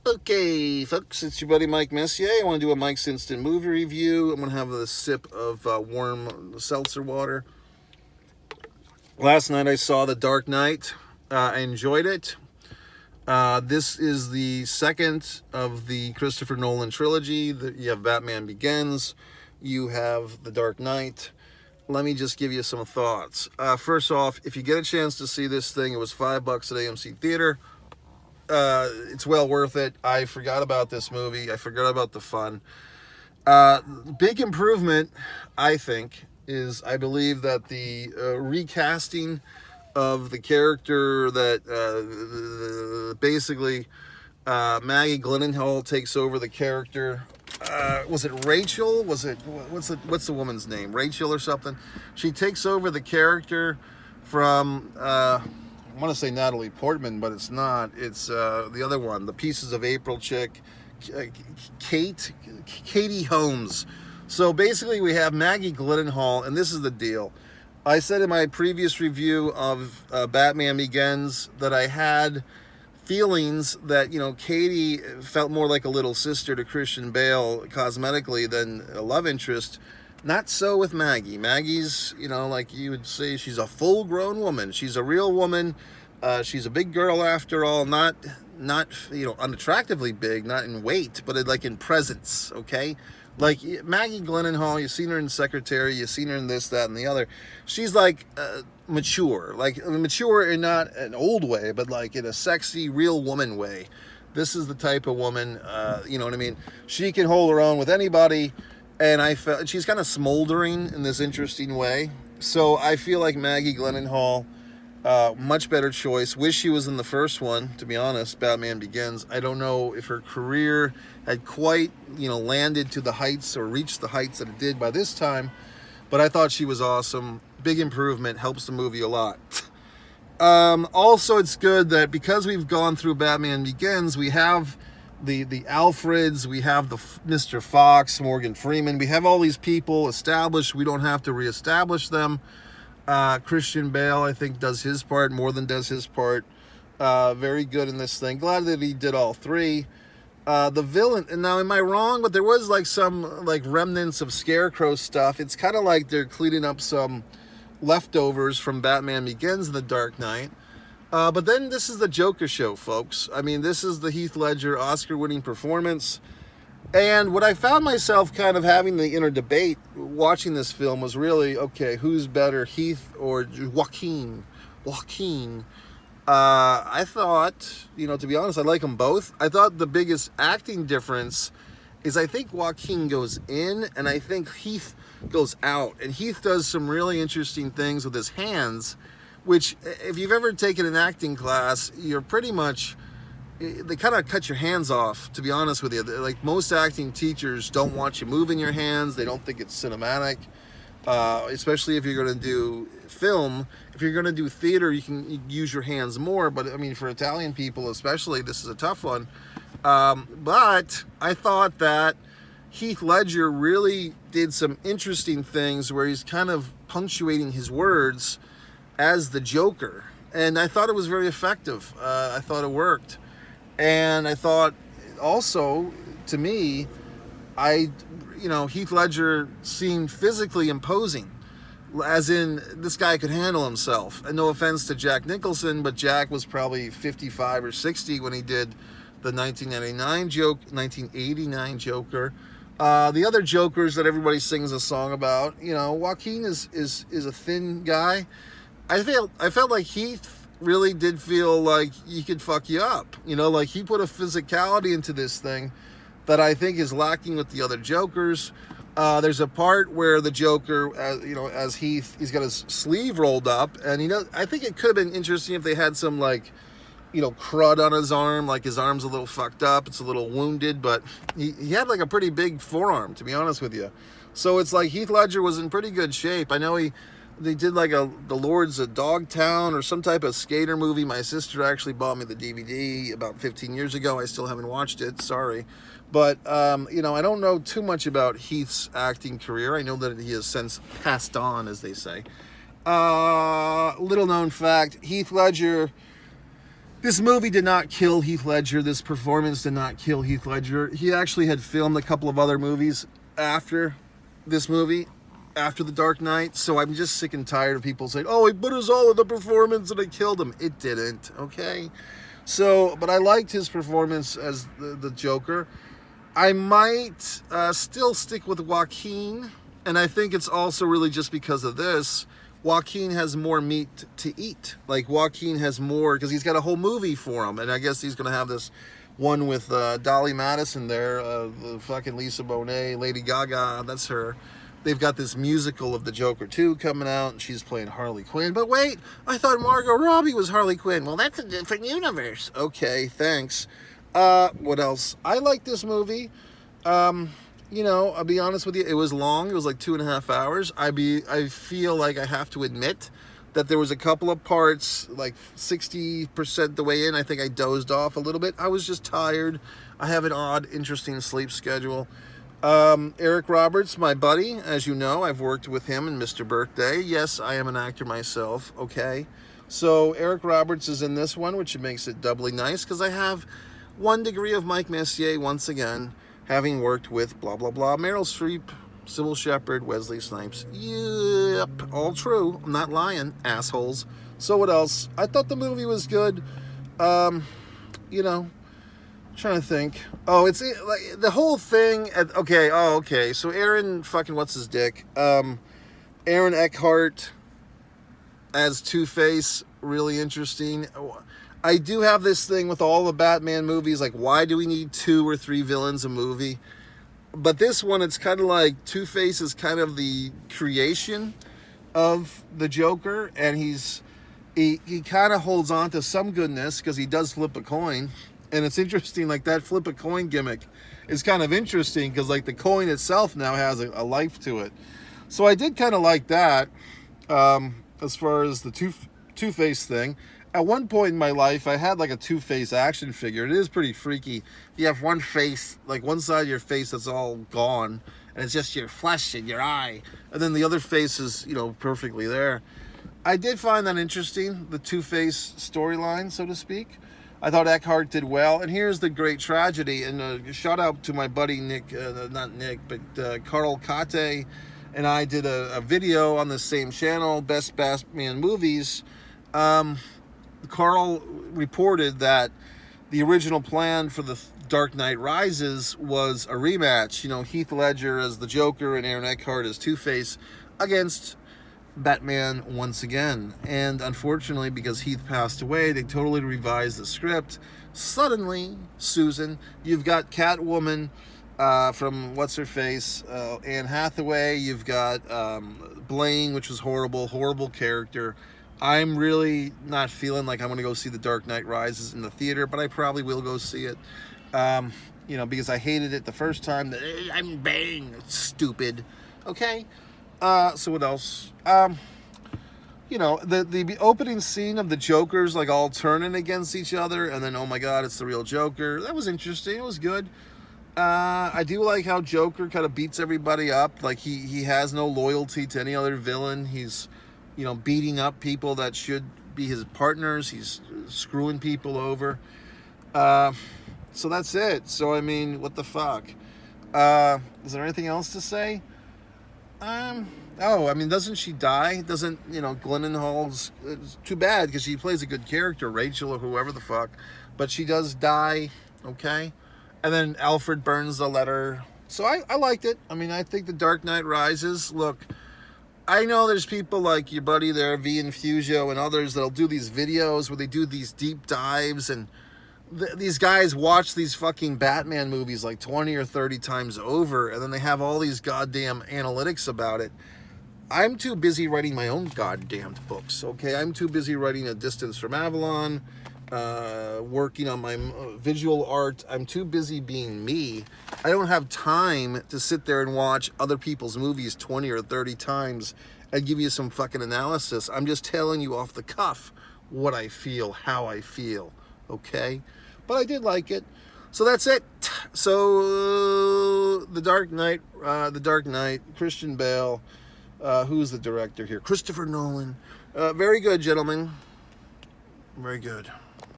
Okay, folks, it's your buddy Mike Messier. I want to do a Mike's Instant Movie Review. I'm going to have a sip of warm seltzer water. Last night I saw The Dark Knight. I enjoyed it. This is the second of the Christopher Nolan trilogy. You have Batman Begins. You have The Dark Knight. Let me just give you some thoughts. First off, if you get a chance to see this thing, it was $5 at AMC Theater. It's well worth it. I forgot about this movie. I forgot about the fun. Big improvement, I think, is I believe that the recasting of the character that basically Maggie Gyllenhaal takes over the character. Was it Rachel? Was it what's the woman's name? Rachel or something? She takes over the character from I want to say Natalie Portman, but it's not. It's the other one, the Pieces of April chick, Katie Holmes. So basically we have Maggie Gyllenhaal, and this is the deal. I said in my previous review of Batman Begins that I had feelings that, Katie felt more like a little sister to Christian Bale cosmetically than a love interest. Not so with Maggie. Maggie's, like you would say, she's a full-grown woman. She's a real woman. She's a big girl after all. Not unattractively big, not in weight, but like in presence, okay? Like Maggie Gyllenhaal, you've seen her in Secretary, you've seen her in this, that, and the other. She's like mature. Like mature in not an old way, but like in a sexy, real woman way. This is the type of woman, you know what I mean? She can hold her own with anybody. And I felt she's kind of smoldering in this interesting way. So I feel like Maggie Gyllenhaal, much better choice. Wish she was in the first one, to be honest, Batman Begins. I don't know if her career had quite, landed to the heights or reached the heights that it did by this time. But I thought she was awesome. Big improvement, helps the movie a lot. Also, it's good that because we've gone through Batman Begins, we have the Alfreds, we have the Mr. Fox, Morgan Freeman, we have all these people established. We don't have to reestablish them. Christian Bale, I think, does his part more than does his part. Very good in this thing. Glad that he did all three. The villain, and now am I wrong? But there was like some like remnants of Scarecrow stuff. It's kind of like they're cleaning up some leftovers from Batman Begins and The Dark Knight. But then this is the Joker show, folks. I mean, this is the Heath Ledger Oscar-winning performance. And what I found myself kind of having the inner debate watching this film was really, okay, who's better, Heath or Joaquin? I thought, to be honest, I like them both. I thought the biggest acting difference is I think Joaquin goes in and I think Heath goes out. And Heath does some really interesting things with his hands, which, if you've ever taken an acting class, you're pretty much, they kind of cut your hands off, to be honest with you. Like, most acting teachers don't want you moving your hands. They don't think it's cinematic, especially if you're going to do film. If you're going to do theater, you can use your hands more. But, I mean, for Italian people especially, this is a tough one. But I thought that Heath Ledger really did some interesting things where he's kind of punctuating his words as the Joker, and I thought it was very effective. I thought it worked, and I thought also, to me, Heath Ledger seemed physically imposing, as in this guy could handle himself. And no offense to Jack Nicholson, but Jack was probably 55 or 60 when he did the 1989 Joker. The other Jokers that everybody sings a song about, Joaquin is a thin guy. I felt like Heath really did feel like he could fuck you up. Like he put a physicality into this thing that I think is lacking with the other Jokers. There's a part where the Joker, as Heath, he's got his sleeve rolled up, and I think it could have been interesting if they had some crud on his arm, like his arm's a little fucked up, it's a little wounded, but he had like a pretty big forearm, to be honest with you. So it's like Heath Ledger was in pretty good shape. I know they did like the Lords of Dogtown or some type of skater movie. My sister actually bought me the DVD about 15 years ago. I still haven't watched it, sorry. But, I don't know too much about Heath's acting career. I know that he has since passed on, as they say. Little known fact, Heath Ledger This movie did not kill Heath Ledger. This performance did not kill Heath Ledger. He actually had filmed a couple of other movies after this movie, after The Dark Knight. So I'm just sick and tired of people saying, oh, he put us all in the performance and it killed him. It didn't, okay? So, but I liked his performance as the Joker. I might still stick with Joaquin, and I think it's also really just because of this. Joaquin has more meat to eat. Like, Joaquin has more, because he's got a whole movie for him, and I guess he's going to have this one with Dolly Madison there, the fucking Lisa Bonet, Lady Gaga, that's her. They've got this musical of the Joker 2 coming out, and she's playing Harley Quinn. But wait, I thought Margot Robbie was Harley Quinn. Well, that's a different universe. Okay, thanks. What else? I like this movie. You know, I'll be honest with you, it was long. It was like 2.5 hours. I feel like I have to admit that there was a couple of parts, like 60% the way in, I think I dozed off a little bit. I was just tired. I have an odd, interesting sleep schedule. Eric Roberts, my buddy, as you know, I've worked with him in Mr. Birthday. Yes, I am an actor myself, okay? So Eric Roberts is in this one, which makes it doubly nice, because I have 1 degree of Mike Messier once again, having worked with blah, blah, blah, Meryl Streep, Sybil Shepherd, Wesley Snipes. Yep, all true. I'm not lying, assholes. So what else? I thought the movie was good. You know, trying to think. Oh, it's like the whole thing. Okay. So Aaron fucking what's his dick? Aaron Eckhart as Two-Face, really interesting. I do have this thing with all the Batman movies, like, why do we need 2 or 3 villains a movie? But this one, it's kind of like Two-Face is kind of the creation of the Joker, and he kind of holds on to some goodness because he does flip a coin. And it's interesting, like, that flip a coin gimmick is kind of interesting because, like, the coin itself now has a life to it. So I did kind of like that as far as the Two-Face thing. At one point in my life, I had like a Two-Face action figure. It is pretty freaky. You have one face, like one side of your face that's all gone, and it's just your flesh and your eye. And then the other face is, you know, perfectly there. I did find that interesting, the Two-Face storyline, so to speak. I thought Eckhart did well. And here's the great tragedy. And shout out to my buddy Nick, not Nick, but Carl Kate. And I did a video on the same channel, Best Batman Movies. Carl reported that the original plan for the Dark Knight Rises was a rematch. You know, Heath Ledger as the Joker and Aaron Eckhart as Two-Face against Batman once again. And unfortunately, because Heath passed away, they totally revised the script. Suddenly, Susan, you've got Catwoman from What's-Her-Face, Anne Hathaway. You've got Blaine, which was horrible character. I'm really not feeling like I'm going to go see The Dark Knight Rises in the theater, but I probably will go see it. You know, because I hated it the first time. I'm Bane. Stupid. Okay? So what else? You know, the opening scene of the Jokers, like, all turning against each other, and then, oh my god, it's the real Joker. That was interesting. It was good. I do like how Joker kind of beats everybody up. Like, he has no loyalty to any other villain. He's, you know, beating up people that should be his partners. He's screwing people over. So that's it. So, I mean, what the fuck? Is there anything else to say? Oh, I mean, doesn't she die? Doesn't, you know, Gyllenhaal's... It's too bad, because she plays a good character, Rachel or whoever the fuck. But she does die, okay? And then Alfred burns the letter. So I liked it. I mean, I think The Dark Knight Rises, look... I know there's people like your buddy there, V Infusio, and others that'll do these videos where they do these deep dives, and these guys watch these fucking Batman movies like 20 or 30 times over, and then they have all these goddamn analytics about it. I'm too busy writing my own goddamn books, okay? I'm too busy writing A Distance from Avalon, working on my visual art. I'm too busy being me. I don't have time to sit there and watch other people's movies 20 or 30 times and give you some fucking analysis. I'm just telling you off the cuff what I feel, how I feel, okay? But I did like it. So that's it. So The Dark Knight, Christian Bale, who's the director here? Christopher Nolan. Very good, gentlemen. Very good.